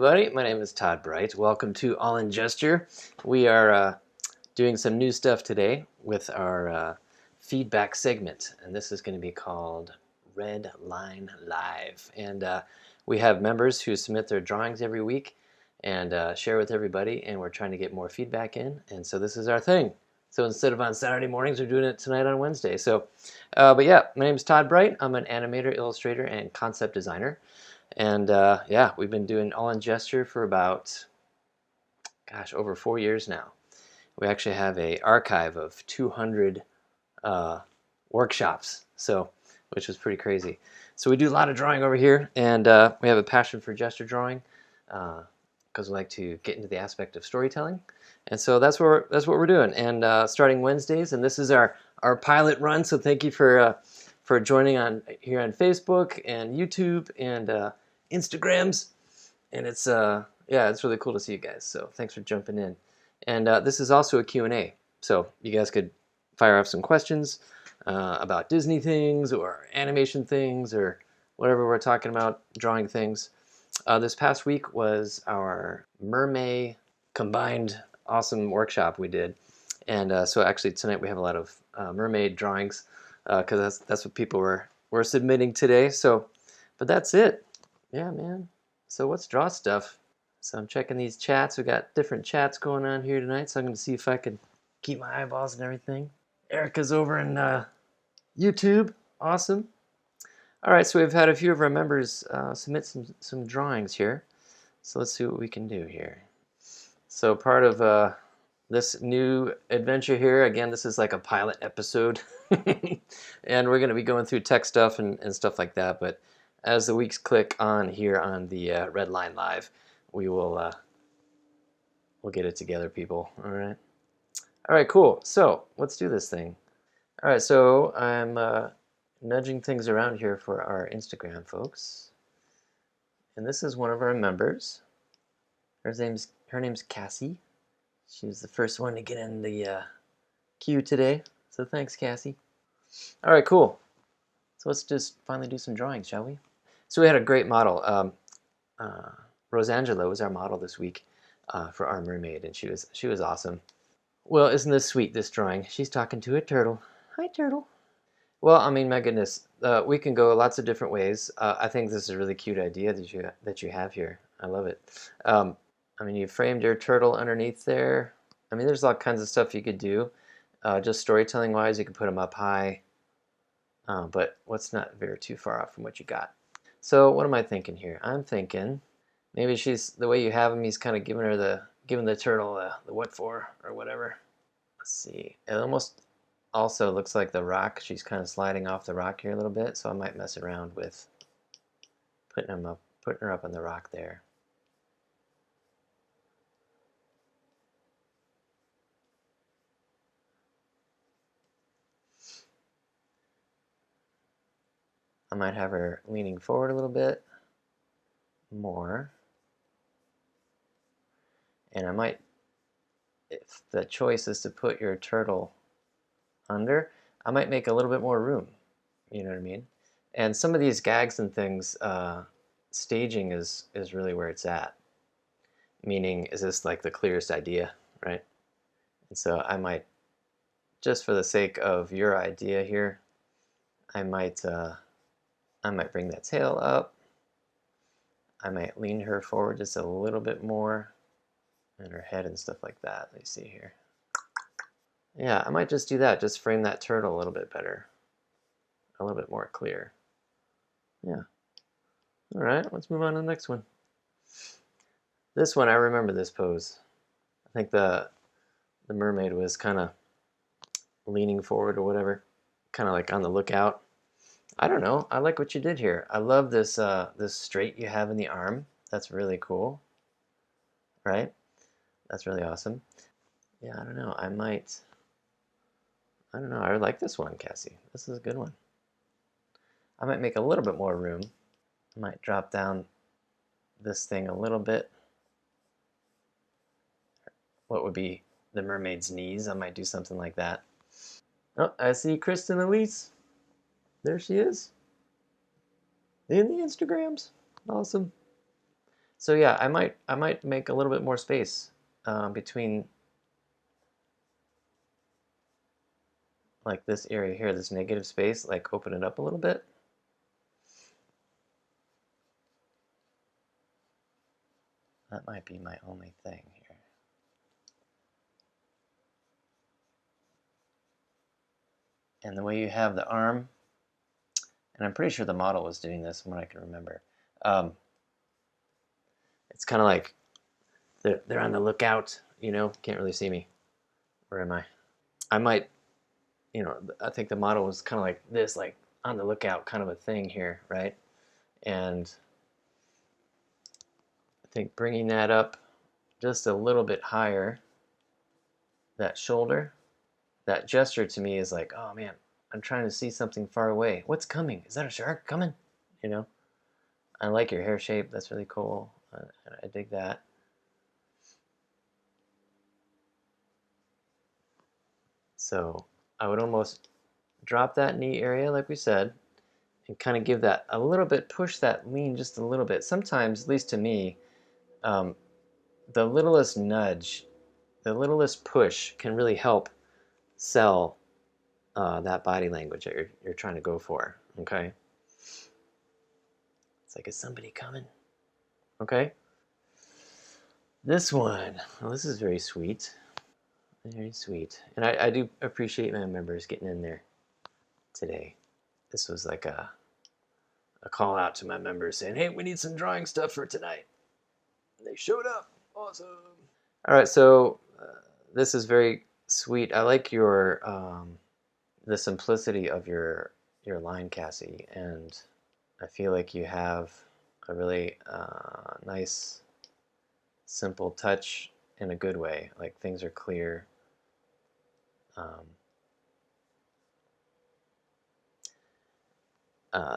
everybody. My name is Todd Bright. Welcome to All in Gesture. We are doing some new stuff today with our feedback segment, and this is going to be called Red Line Live. And we have members who submit their drawings every week and share with everybody, and we're trying to get more feedback in, and so this is our thing. So instead of on Saturday mornings, we're doing it tonight on Wednesday. But yeah, my name is Todd Bright. I'm an animator, illustrator, and concept designer. And yeah, we've been doing All in Gesture for about, over 4 years now. We actually have an archive of 200 workshops, which was pretty crazy. So we do a lot of drawing over here, and we have a passion for gesture drawing because we like to get into the aspect of storytelling. And so that's what we're doing. And starting Wednesdays, and this is our pilot run. So thank you for joining here on Facebook and YouTube and Instagrams. And it's it's really cool to see you guys. So thanks for jumping in. And this is also a Q&A. So you guys could fire off some questions about Disney things or animation things or whatever we're talking about, drawing things. This past week was our mermaid combined awesome workshop we did. And so actually tonight we have a lot of mermaid drawings because that's what people were submitting today. But that's it. Yeah, man. So let's draw stuff. So I'm checking these chats. We got different chats going on here tonight, so I'm going to see if I can keep my eyeballs and everything. Erica's over in YouTube. Awesome. All right, so we've had a few of our members submit some drawings here. So let's see what we can do here. So part of this new adventure here, again, this is like a pilot episode. And we're going to be going through tech stuff and stuff like that. But as the weeks click on here on the Red Line Live, we'll get it together, people. All right, cool. So let's do this thing. All right, so I'm nudging things around here for our Instagram folks. And this is one of our members. Her name's Cassie. She was the first one to get in the queue today. So thanks, Cassie. All right, cool. So let's just finally do some drawings, shall we? So we had a great model. Rosangela was our model this week for our mermaid, and she was awesome. Well, isn't this sweet, this drawing? She's talking to a turtle. Hi, turtle. Well, I mean, my goodness, we can go lots of different ways. I think this is a really cute idea that you have here. I love it. I mean, you framed your turtle underneath there. I mean, there's all kinds of stuff you could do. Just storytelling-wise, you could put them up high. But let's not veer too far off from what you got. So what am I thinking here? I'm thinking maybe the way you have him, he's kind of giving the turtle the what for or whatever. Let's see. It almost also looks like the rock. She's kind of sliding off the rock here a little bit, so I might mess around with putting her up on the rock there. I might have her leaning forward a little bit more. And I might, if the choice is to put your turtle under, I might make a little bit more room. You know what I mean? And some of these gags and things, staging is really where it's at. Meaning, is this like the clearest idea, right? And so I might, just for the sake of your idea here, I might bring that tail up. I might lean her forward just a little bit more, and her head and stuff like that. Let me see here. Yeah, I might just do that. Just frame that turtle a little bit better, a little bit more clear. Yeah. All right, let's move on to the next one. This one, I remember this pose. I think the mermaid was kind of leaning forward or whatever, kind of like on the lookout. I don't know. I like what you did here. I love this this straight you have in the arm. That's really cool. Right? That's really awesome. Yeah, I don't know. I don't know. I like this one, Cassie. This is a good one. I might make a little bit more room. I might drop down this thing a little bit. What would be the mermaid's knees? I might do something like that. Oh, I see Kristen Elise. There she is. In the Instagrams. Awesome. So yeah, I might make a little bit more space between like this area here, this negative space, like open it up a little bit. That might be my only thing here. And the way you have the arm, and I'm pretty sure the model was doing this from what I can remember. It's kind of like they're on the lookout, you know, can't really see me. Where am I? I might, you know, I think the model was kind of like this, like on the lookout kind of a thing here, right? And I think bringing that up just a little bit higher, that shoulder, that gesture to me is like, oh man, I'm trying to see something far away. What's coming? Is that a shark coming? You know, I like your hair shape. That's really cool. I dig that. So I would almost drop that knee area, like we said, and kind of give that a little bit, push that lean just a little bit. Sometimes, at least to me, um, the littlest nudge, the littlest push can really help sell that body language that you're trying to go for. Okay, it's like, is somebody coming? Okay, this one, well, this is very sweet, very sweet, and I do appreciate my members getting in there today. This was like a call out to my members saying, hey, we need some drawing stuff for tonight. And they showed up. Awesome. All right, so this is very sweet. I like your the simplicity of your line, Cassie, and I feel like you have a really nice, simple touch in a good way. Like things are clear. Um,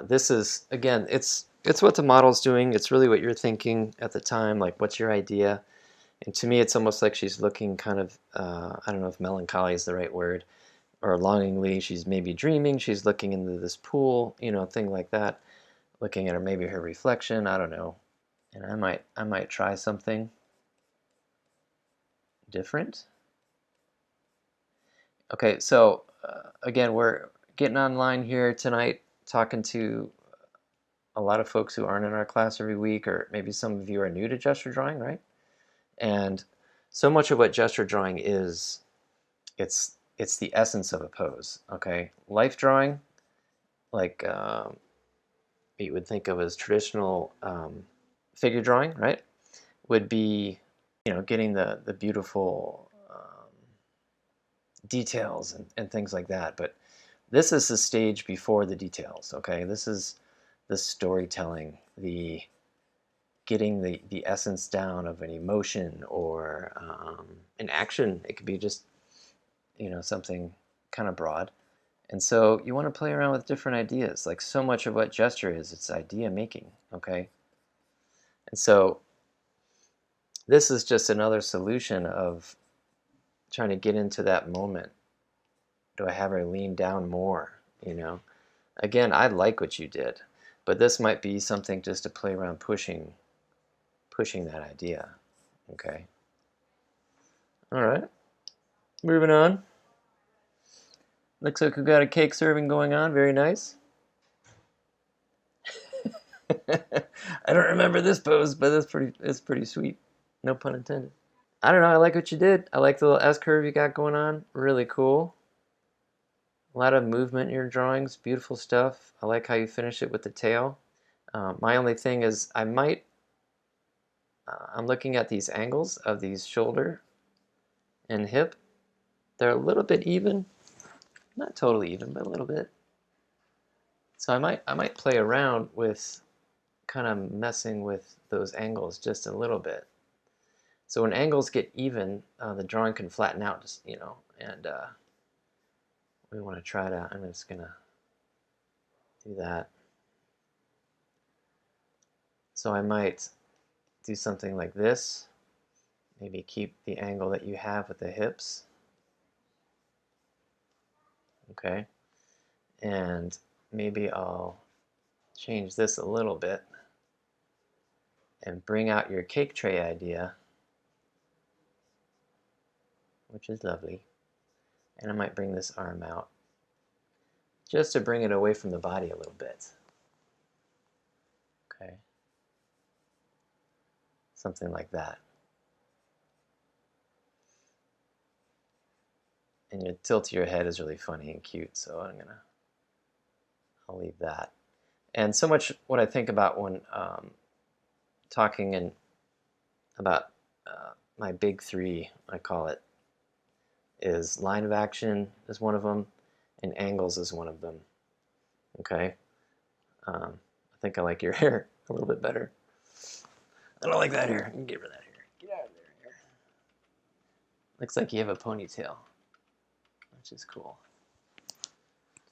this is again, it's what the model's doing. It's really what you're thinking at the time. Like, what's your idea? And to me, it's almost like she's looking kind of, I don't know if melancholy is the right word, or longingly. She's maybe dreaming. She's looking into this pool, you know, thing like that. Looking at her, maybe her reflection. I don't know. And I might try something different. Okay, so again, we're getting online here tonight, talking to a lot of folks who aren't in our class every week, or maybe some of you are new to gesture drawing, right? And so much of what gesture drawing is, it's the essence of a pose. Okay, life drawing, like you would think of as traditional figure drawing, right? Would be, you know, getting the beautiful details and things like that. But this is the stage before the details. Okay, this is the storytelling, the getting the essence down of an emotion or an action. It could be just, you know, something kind of broad. And so you want to play around with different ideas. Like so much of what gesture is, it's idea making, okay? And so this is just another solution of trying to get into that moment. Do I have her lean down more, you know? Again, I like what you did, but this might be something just to play around pushing that idea, okay? All right, moving on. Looks like we've got a cake serving going on. Very nice. I don't remember this pose, but it's pretty sweet. No pun intended. I don't know. I like what you did. I like the little S curve you got going on. Really cool. A lot of movement in your drawings. Beautiful stuff. I like how you finish it with the tail. My only thing is I'm looking at these angles of these shoulder and hip. They're a little bit even. Not totally even, but a little bit. So I might play around with kind of messing with those angles just a little bit. So when angles get even, the drawing can flatten out, just, you know, and we want to try to, I'm just going to do that. So I might do something like this, maybe keep the angle that you have with the hips, okay, and maybe I'll change this a little bit. and bring out your cake tray idea, which is lovely. And I might bring this arm out just to bring it away from the body a little bit. Okay. Something like that. And your tilt to your head is really funny and cute, so I'll leave that. And so much what I think about when talking about my big three, I call it, is line of action is one of them, and angles is one of them. Okay? I think I like your hair a little bit better. I don't like that hair. Get rid of that hair. Get out of there. Looks like you have a ponytail, which is cool.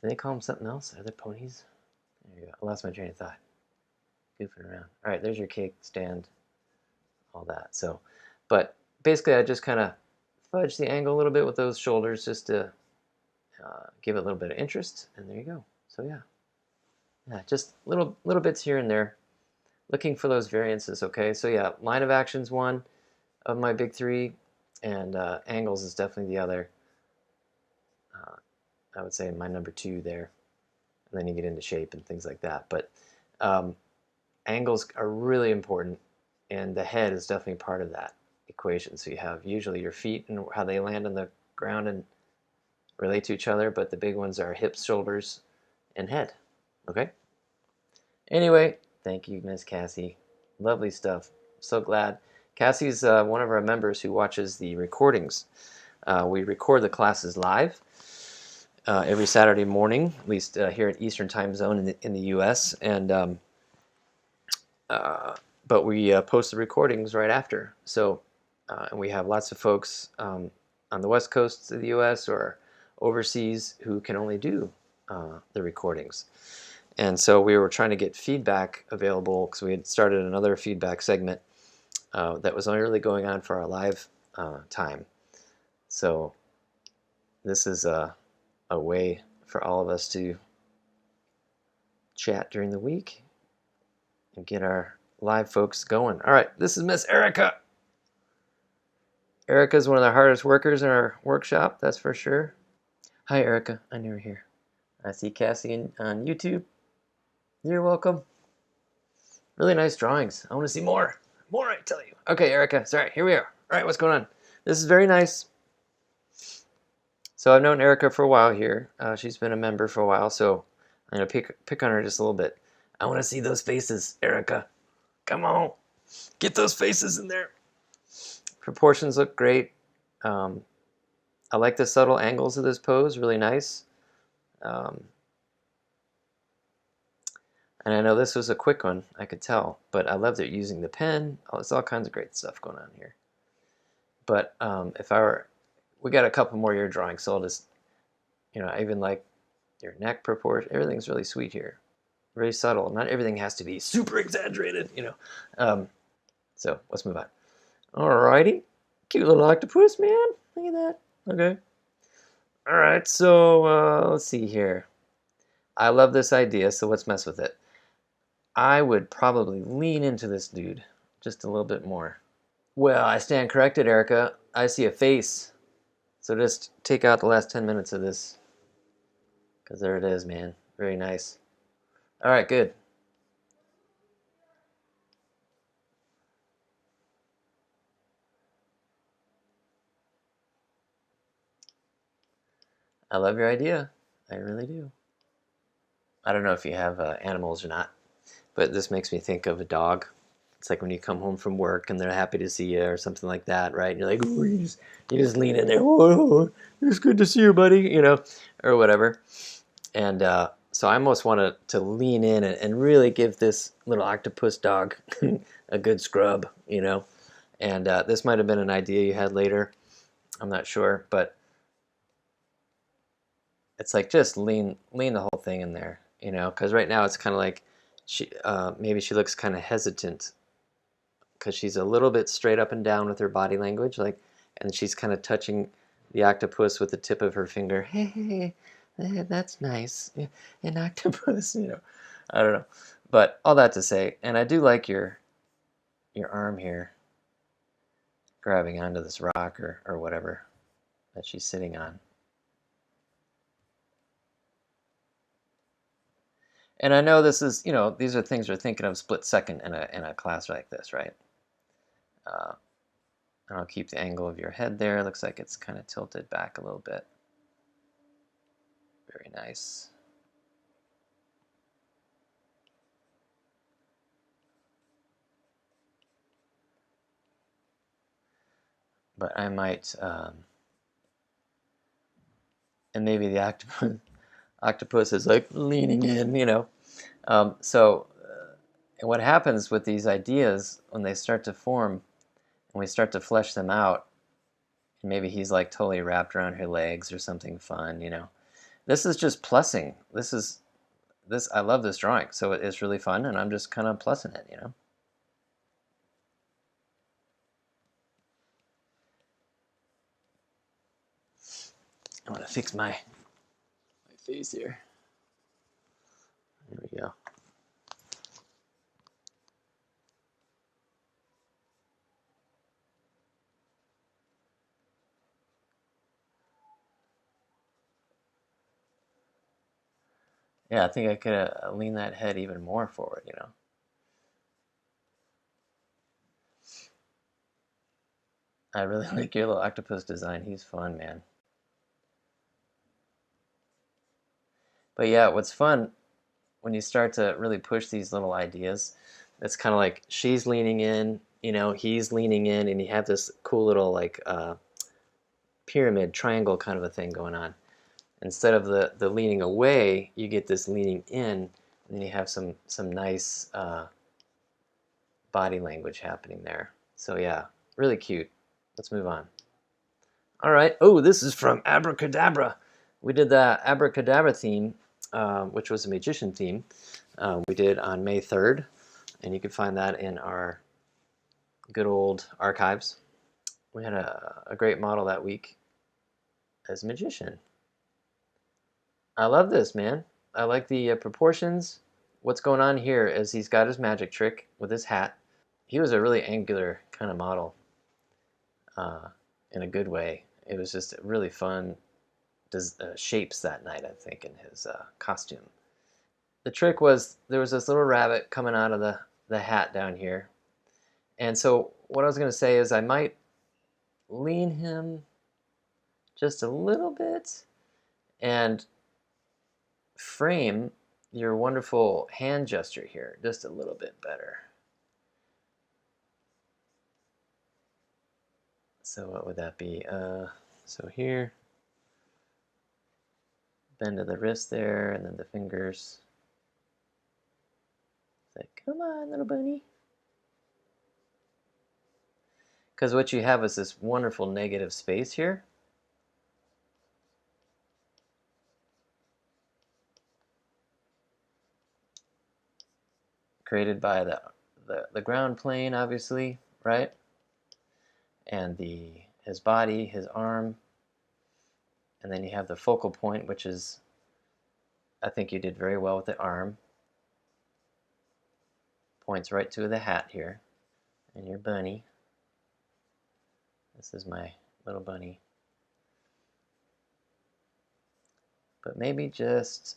Do they call them something else? Are there ponies? There you go. I lost my train of thought. Goofing around. All right, there's your cake stand. All that. So, but basically, I just kind of fudge the angle a little bit with those shoulders just to give it a little bit of interest, and there you go. So yeah, just little bits here and there. Looking for those variances. Okay, so yeah, line of action's one of my big three, and angles is definitely the other. I would say my number two there, and then you get into shape and things like that. But angles are really important, and the head is definitely part of that equation. So you have usually your feet and how they land on the ground and relate to each other, but the big ones are hips, shoulders, and head. Okay? Anyway, thank you, Miss Cassie. Lovely stuff. So glad. Cassie's one of our members who watches the recordings. We record the classes live every Saturday morning, at least here at Eastern Time Zone in the U.S., and but we post the recordings right after. So, and we have lots of folks on the West Coast of the U.S. or overseas who can only do the recordings. And so we were trying to get feedback available because we had started another feedback segment that was only really going on for our live time. So this is a way for all of us to chat during the week and get our live folks going. All right, this is Miss Erica. Erica's one of the hardest workers in our workshop, that's for sure. Hi, Erica. I knew you were here. I see Cassie on YouTube. You're welcome. Really nice drawings. I want to see more. More, I tell you. Okay, Erica. Sorry, here we are. All right, what's going on? This is very nice. So I've known Erica for a while here. She's been a member for a while, so I'm going to pick on her just a little bit. I want to see those faces, Erica. Come on. Get those faces in there. Proportions look great. I like the subtle angles of this pose. Really nice. And I know this was a quick one, I could tell, but I love that you're using the pen. Oh, there's all kinds of great stuff going on here. But we got a couple more of your drawings, so I'll just, I even like your neck proportion. Everything's really sweet here. Very subtle. Not everything has to be super exaggerated, So let's move on. Alrighty. Cute little octopus, man. Look at that. Okay. All right, so let's see here. I love this idea, so let's mess with it. I would probably lean into this dude just a little bit more. Well, I stand corrected, Erica. I see a face. So just take out the last 10 minutes of this. Because there it is, man. Very nice. All right, good. I love your idea. I really do. I don't know if you have animals or not, but this makes me think of a dog. It's like when you come home from work and they're happy to see you or something like that, right? And you're like, ooh, you just lean in there. Oh, it's good to see you, buddy, or whatever. And so I almost want to lean in and really give this little octopus dog a good scrub, And this might have been an idea you had later. I'm not sure, but it's like just lean the whole thing in there, because right now it's kind of like maybe she looks kind of hesitant because she's a little bit straight up and down with her body language, and she's kind of touching the octopus with the tip of her finger. Hey, that's nice, an octopus, I don't know, but all that to say, and I do like your your arm here grabbing onto this rock or whatever that she's sitting on. And I know this is, these are things we're thinking of split second in a class like this, right? And I'll keep the angle of your head there. Looks like it's kind of tilted back a little bit. Very nice. But I might, and maybe the octopus is like leaning in, and what happens with these ideas when they start to form and we start to flesh them out, and maybe he's like totally wrapped around her legs or something fun, This is just plussing. I love this drawing, so it's really fun, and I'm just kind of plussing it, I want to fix my face here. There we go. Yeah, I think I could lean that head even more forward, I really like your little octopus design. He's fun, man. But yeah, what's fun when you start to really push these little ideas, it's kind of like she's leaning in, he's leaning in, and you have this cool little like pyramid, triangle kind of a thing going on. Instead of the leaning away, you get this leaning in, and then you have some nice body language happening there. So yeah, really cute. Let's move on. All right. Oh, this is from Abracadabra. We did the Abracadabra theme, which was a magician theme. We did on May 3rd, and you can find that in our good old archives. We had a great model that week as a magician. I love this, man. I like the proportions. What's going on here is he's got his magic trick with his hat. He was a really angular kind of model in a good way. It was just really fun shapes that night, I think, in his costume. The trick was there was this little rabbit coming out of the hat down here. And so what I was going to say is I might lean him just a little bit and frame your wonderful hand gesture here just a little bit better. So what would that be? So here, bend of the wrist there, and then the fingers. It's like, come on, little bunny. Because what you have is this wonderful negative space here. Created by the ground plane, obviously, right? And his body, his arm, and then you have the focal point, which is, I think you did very well with the arm. Points right to the hat here, and your bunny. This is my little bunny. But maybe just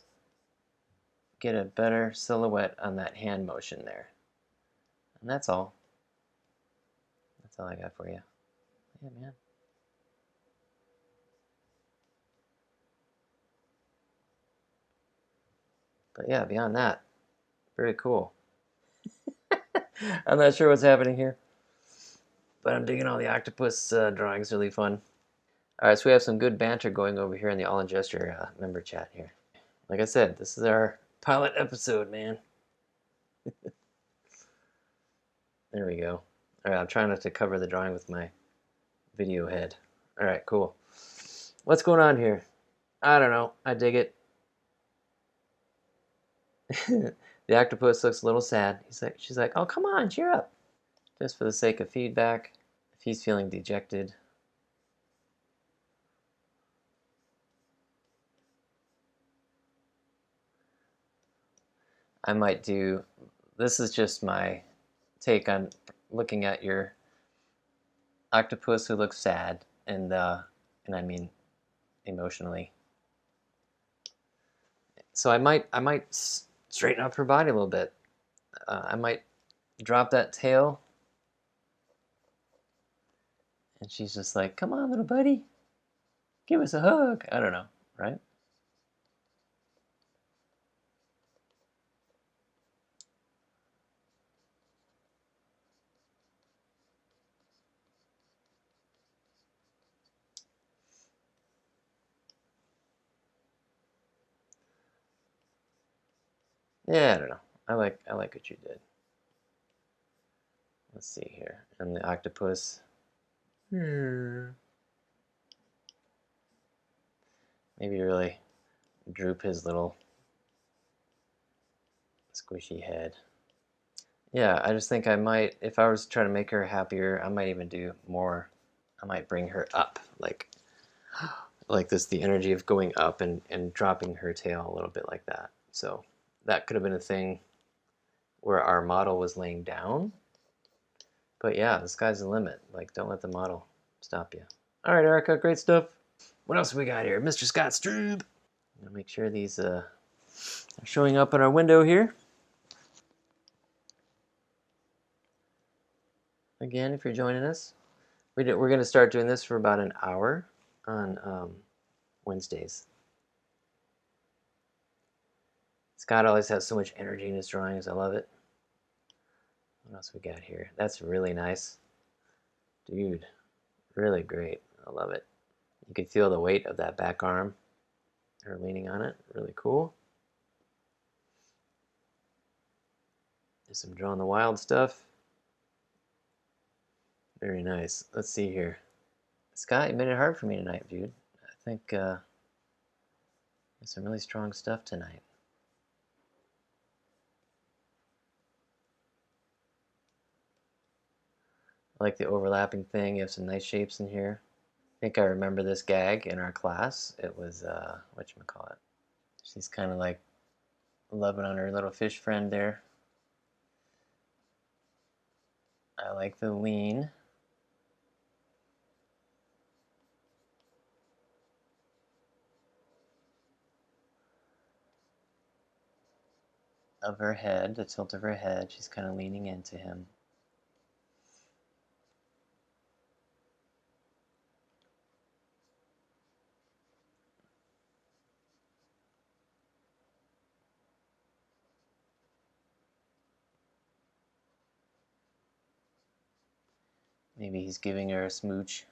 get a better silhouette on that hand motion there. And that's all. That's all I got for you. Yeah, man. But yeah, beyond that, very cool. I'm not sure what's happening here, but I'm digging all the octopus drawings. Really fun. All right, so we have some good banter going over here in the All in Gesture member chat here. Like I said, this is our pilot episode, man. There we go. All right, I'm trying not to cover the drawing with my video head. All right, cool. What's going on here? I don't know. I dig it. The octopus looks a little sad. She's like, oh, come on, cheer up. Just for the sake of feedback, if he's feeling dejected. I might do, this is just my take on looking at your octopus who looks sad, and I mean emotionally. So I might straighten up her body a little bit. I might drop that tail, and she's just like, "Come on, little buddy, give us a hug." I don't know, right? Yeah, I don't know. I like what you did. Let's see here, and the octopus. Maybe really droop his little squishy head. Yeah, I just think I might, if I was trying to make her happier, I might even do more. I might bring her up, like this, the energy of going up and dropping her tail a little bit like that. So that could have been a thing where our model was laying down. But yeah, the sky's the limit. Like, don't let the model stop you. All right, Erica, great stuff. What else we got here? Mr. Scott Strube. I'm gonna make sure these are showing up in our window here. Again, if you're joining us, we're going to start doing this for about an hour on Wednesdays. Scott always has so much energy in his drawings. I love it. What else we got here? That's really nice. Dude, really great. I love it. You can feel the weight of that back arm. Her leaning on it. Really cool. There's some Draw in the Wild stuff. Very nice. Let's see here. Scott, you made it hard for me tonight, dude. I think there's some really strong stuff tonight. I like the overlapping thing. You have some nice shapes in here. I think I remember this gag in our class. It was, whatchamacallit. She's kind of like loving on her little fish friend there. I like the lean. Of her head, the tilt of her head. She's kind of leaning into him. Maybe he's giving her a smooch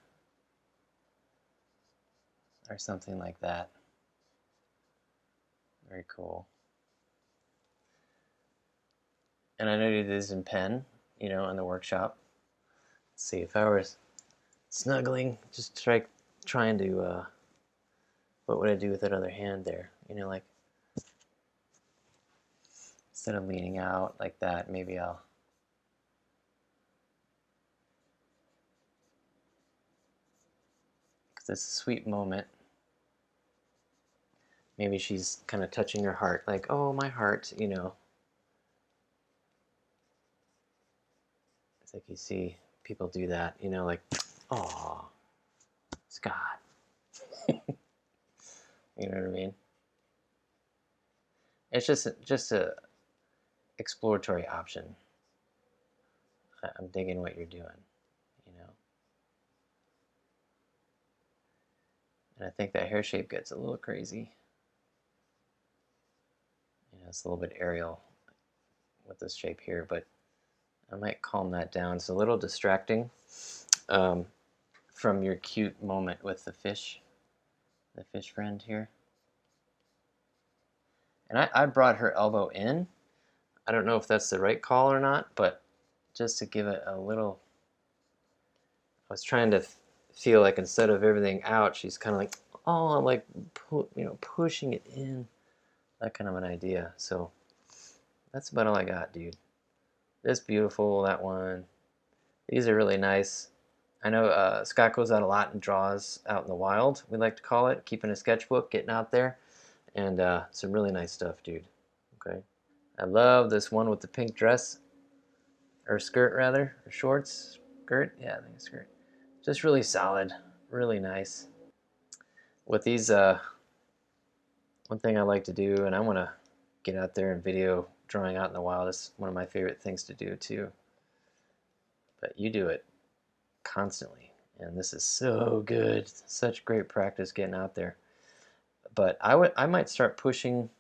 or something like that. Very cool. And I know you did this in pen, in the workshop. Let's see, if I was snuggling, just trying to, what would I do with that other hand there? Like, instead of leaning out like that, maybe I'll this sweet moment. Maybe she's kind of touching her heart, like, oh, my heart, It's like you see people do that, like, oh, Scott. You know what I mean? It's just a exploratory option. I'm digging what you're doing, And I think that hair shape gets a little crazy. It's a little bit aerial with this shape here, but I might calm that down. It's a little distracting from your cute moment with the fish friend here. And I brought her elbow in. I don't know if that's the right call or not, but just to give it a little, I was trying to feel like instead of everything out, she's kind of like, oh, I'm like, pushing it in, that kind of an idea. So that's about all I got, dude. This beautiful, that one. These are really nice. I know Scott goes out a lot and draws out in the wild, we like to call it, keeping a sketchbook, getting out there, and some really nice stuff, dude. Okay. I love this one with the pink dress, or skirt rather, or shorts, skirt, yeah, I think it's skirt. Just really solid, really nice. With these, one thing I like to do, and I want to get out there and video drawing out in the wild. It's one of my favorite things to do too. But you do it constantly, and this is so good. Such great practice getting out there. But I might start pushing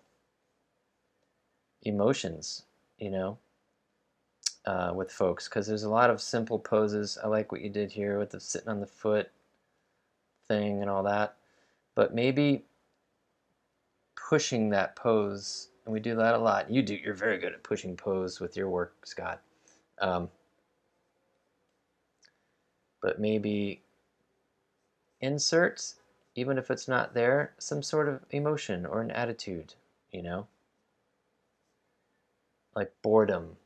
emotions, you know, with folks, because there's a lot of simple poses. I like what you did here with the sitting on the foot thing and all that. But maybe pushing that pose, and we do that a lot. You're very good at pushing pose with your work, Scott. But maybe insert, even if it's not there, some sort of emotion or an attitude, you know, like boredom,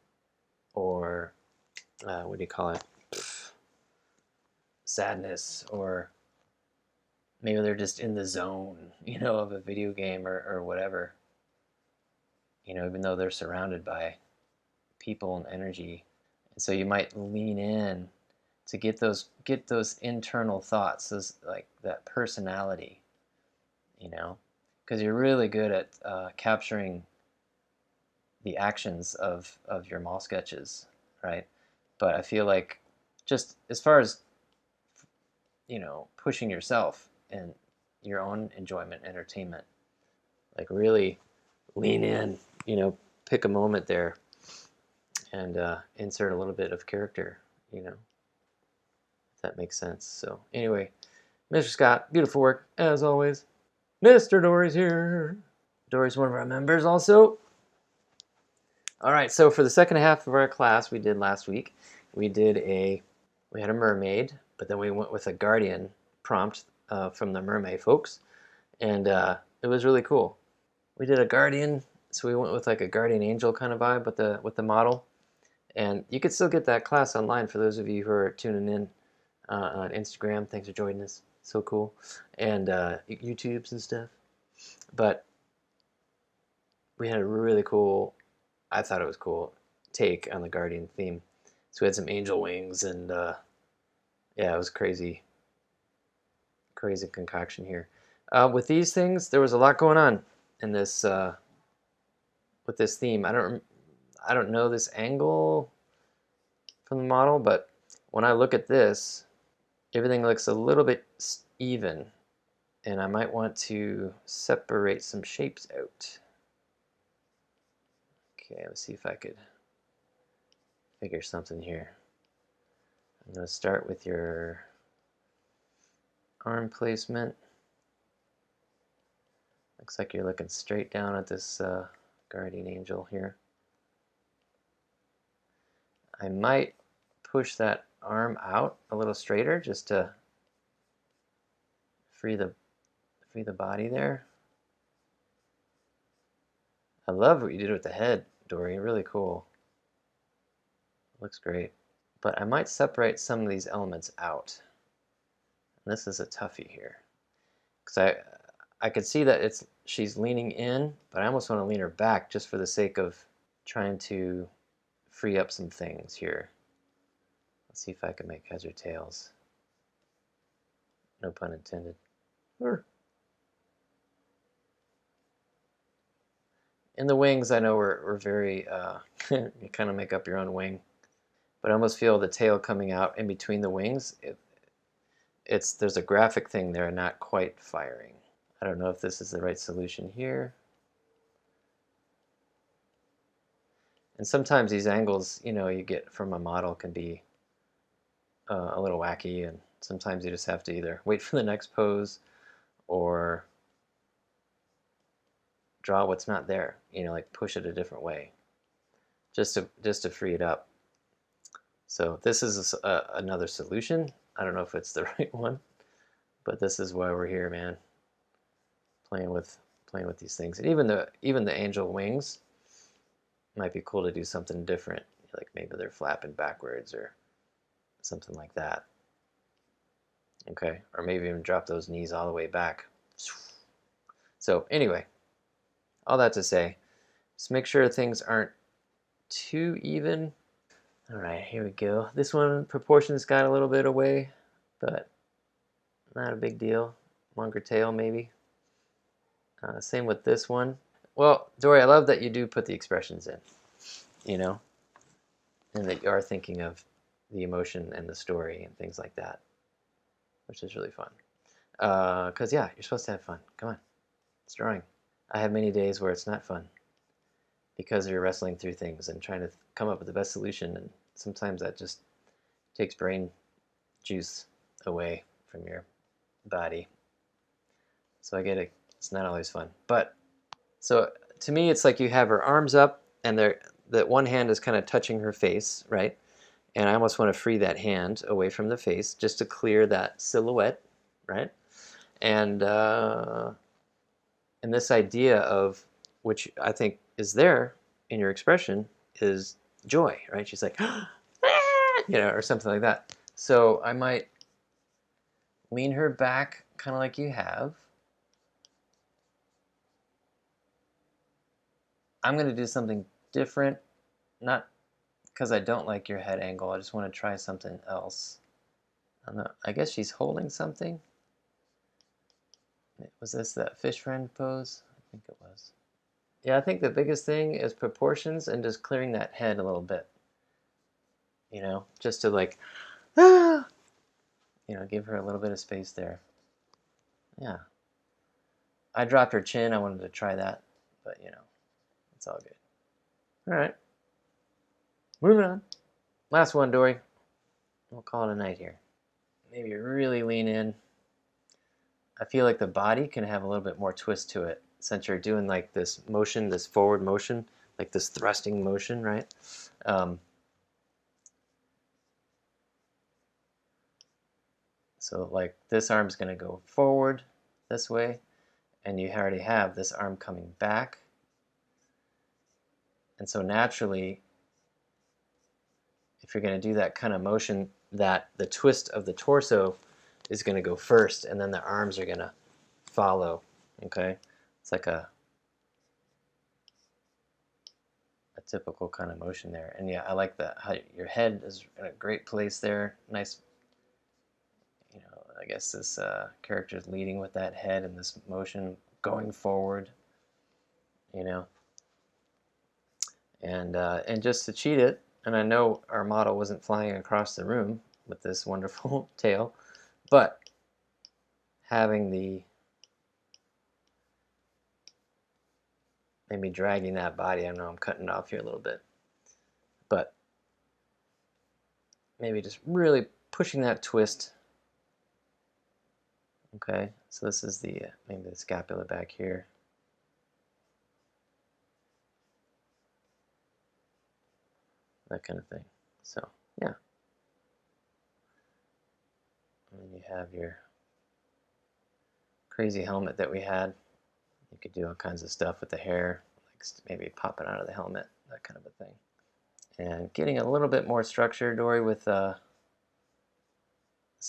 or what do you call it? Sadness, or maybe they're just in the zone, you know, of a video game or whatever. You know, even though they're surrounded by people and energy. And so you might lean in to get those internal thoughts, those, like, that personality, you know, because you're really good at capturing the actions of your mall sketches, right? But I feel like, just as far as, you know, pushing yourself and your own enjoyment, entertainment, like really lean in, you know, pick a moment there and insert a little bit of character, you know, if that makes sense. So anyway, Mr. Scott, beautiful work as always. Mr. Dory's here. Dory's one of our members also. All right, so for the second half of our class we did last week, we had a mermaid, but then we went with a guardian prompt from the mermaid folks, and it was really cool. We did a guardian, so we went with like a guardian angel kind of vibe with the model, and you could still get that class online for those of you who are tuning in on Instagram. Thanks for joining us, so cool, and YouTubes and stuff. But we had a really cool, I thought it was cool, take on the guardian theme. So we had some angel wings, and yeah, it was crazy concoction here. With these things, there was a lot going on in this with this theme. I don't know this angle from the model, but when I look at this, everything looks a little bit even, and I might want to separate some shapes out. Okay, let's see if I could figure something here. I'm going to start with your arm placement. Looks like you're looking straight down at this guardian angel here. I might push that arm out a little straighter just to free the body there. I love what you did with the head, Dory. Really cool. Looks great. But I might separate some of these elements out. And this is a toughie here, because I could see that she's leaning in, but I almost want to lean her back just for the sake of trying to free up some things here. Let's see if I can make heads or tails. No pun intended. And the wings, I know we're very, you kind of make up your own wing, but I almost feel the tail coming out in between the wings. There's a graphic thing there not quite firing. I don't know if this is the right solution here. And sometimes these angles, you know, you get from a model can be a little wacky, and sometimes you just have to either wait for the next pose or draw what's not there, you know, like push it a different way, just to free it up. So this is another solution. I don't know if it's the right one, but this is why we're here, man. Playing with these things, and even the angel wings might be cool to do something different, like maybe they're flapping backwards or something like that. Okay, or maybe even drop those knees all the way back. So anyway, all that to say, just make sure things aren't too even. All right, here we go. This one, proportions got a little bit away, but not a big deal. Longer tail, maybe. Same with this one. Well, Dory, I love that you do put the expressions in, you know, and that you are thinking of the emotion and the story and things like that, which is really fun. Because, yeah, you're supposed to have fun. Come on, it's drawing. I have many days where it's not fun because you're wrestling through things and trying to come up with the best solution, and sometimes that just takes brain juice away from your body. So I get it. It's not always fun. But, so to me, it's like you have her arms up, and that one hand is kind of touching her face, right? And I almost want to free that hand away from the face just to clear that silhouette, right? And this idea of, which I think is there in your expression, is joy, right? She's like, or something like that. So I might lean her back kind of like you have. I'm going to do something different, not because I don't like your head angle. I just want to try something else. I guess she's holding something. Was this that fish friend pose? I think it was. Yeah, I think the biggest thing is proportions and just clearing that head a little bit. Just to like, give her a little bit of space there. Yeah. I dropped her chin. I wanted to try that, but it's all good. All right. Moving on. Last one, Dory. We'll call it a night here. Maybe really lean in. I feel like the body can have a little bit more twist to it since you're doing like this motion, this forward motion, like this thrusting motion, right? So like this arm's going to go forward this way, and you already have this arm coming back. And so naturally, if you're going to do that kind of motion, that the twist of the torso is going to go first, and then the arms are going to follow, okay? It's like a typical kind of motion there. And yeah, I like that. How your head is in a great place there. Nice, I guess this character is leading with that head and this motion going forward, And just to cheat it, and I know our model wasn't flying across the room with this wonderful tail, but having maybe dragging that body, I know I'm cutting it off here a little bit, but maybe just really pushing that twist. Okay, so this is maybe the scapula back here. That kind of thing. So, yeah. And then you have your crazy helmet that we had. You could do all kinds of stuff with the hair, like maybe popping out of the helmet, that kind of a thing. And getting a little bit more structure, Dory, with some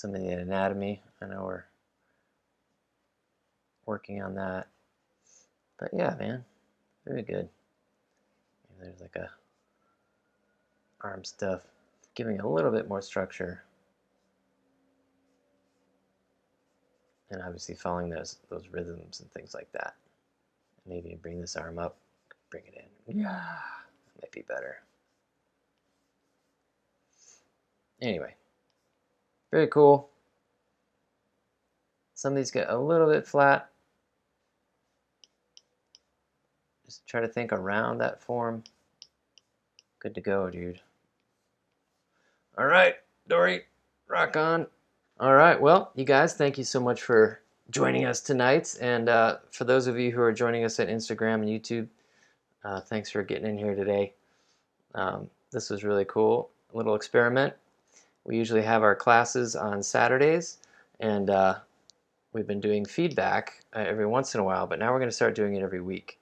of the anatomy. I know we're working on that. But yeah, man, very good. And there's like a arm stuff, giving a little bit more structure. And obviously following those rhythms and things like that. Maybe bring this arm up, bring it in. Yeah, might be better. Anyway, very cool. Some of these get a little bit flat. Just try to think around that form. Good to go, dude. All right, Dory, rock on. All right, well, you guys, thank you so much for joining us tonight. And for those of you who are joining us at Instagram and YouTube, thanks for getting in here today. This was really cool, a little experiment. We usually have our classes on Saturdays, and we've been doing feedback every once in a while, but now we're going to start doing it every week.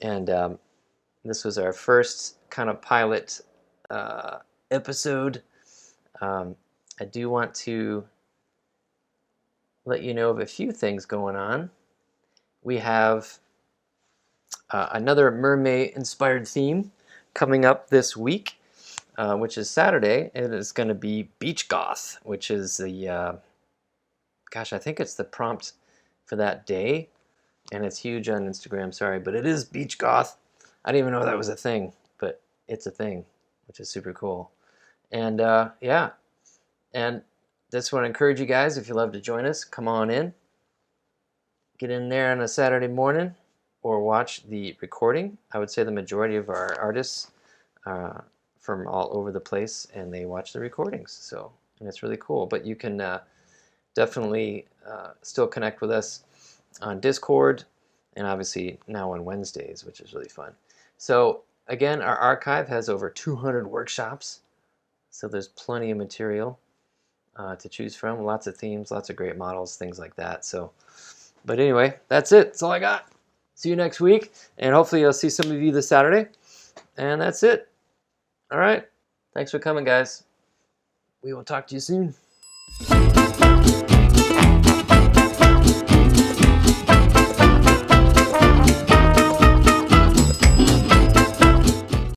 And this was our first kind of pilot episode. I do want to let you know of a few things going on. We have another mermaid-inspired theme coming up this week. which is Saturday, it is going to be Beach Goth, which is the, gosh, I think it's the prompt for that day. And it's huge on Instagram, sorry, but it is Beach Goth. I didn't even know that was a thing, but it's a thing, which is super cool. And yeah, and just want to encourage you guys, if you love to join us, come on in. Get in there on a Saturday morning or watch the recording. I would say the majority of our artists are from all over the place, and they watch the recordings. So, and it's really cool. But you can definitely still connect with us on Discord, and obviously now on Wednesdays, which is really fun. So again, our archive has over 200 workshops, so there's plenty of material to choose from. Lots of themes, lots of great models, things like that. So, but anyway, that's it. That's all I got. See you next week, and hopefully I'll see some of you this Saturday. And that's it. All right. Thanks for coming, guys. We will talk to you soon.